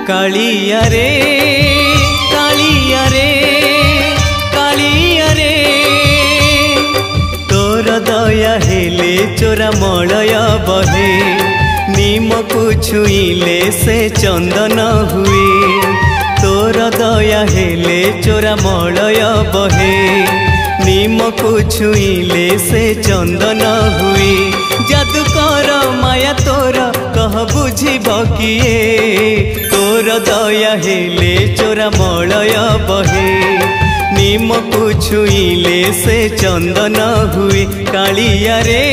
कालिया रे कालिया रे कालिया रे तोर दया हेले चोरा मलय बहे नीम को छुईले से चंदन हुए तोर दया हेले चोरा मलय बहे नीम को छुईले से चंदन हुए जादू कर माया तोर कह बुझिब किए तोर दया हेले चोरा मलय बहे नीम को छुईले से चंदन हुए कालिया रे।